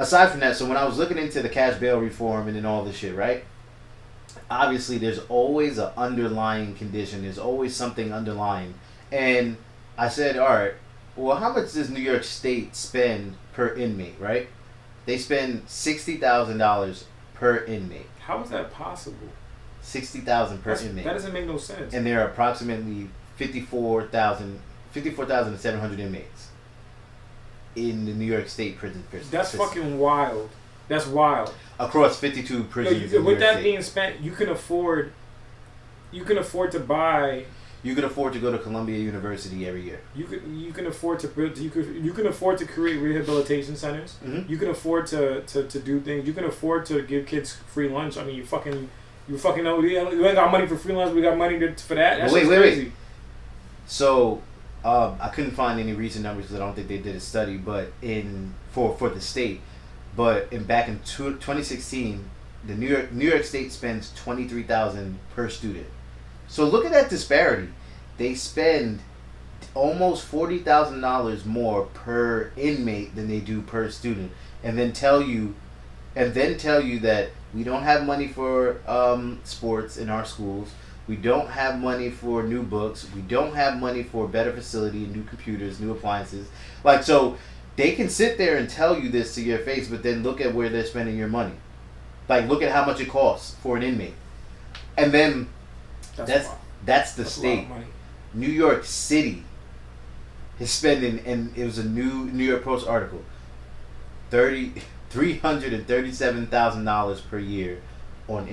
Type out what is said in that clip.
aside from that, so when I was looking into the cash bail reform and then all this shit, right? Obviously, there's always an underlying condition. There's always something underlying, and I said, all right, well, how much does New York State spend per inmate? Right? They spend $60,000 per inmate. How is that possible? 60,000 per inmate. That doesn't make no sense. And there are approximately 54,700 inmates in the New York State prison. That's fucking wild. That's wild. Across 52 prisons. With that being spent, you can afford to buy. You could afford to go to Columbia University every year. You can afford to create rehabilitation centers. Mm-hmm. You can afford to do things. You can afford to give kids free lunch. I mean, you fucking know we ain't got money for free lunch. We got money for that. That's crazy. So, I couldn't find any recent numbers because I don't think they did a study, but for the state, but back in 2016, the New York State spends $23,000 per student. So look at that disparity. They spend almost $40,000 more per inmate than they do per student, and then tell you that we don't have money for sports in our schools. We don't have money for new books. We don't have money for better facility, new computers, new appliances. Like, so they can sit there and tell you this to your face, but then look at where they're spending your money. Like, look at how much it costs for an inmate, and then. That's the state. New York City is spending, and it was a New York Post article, $337,000 per year on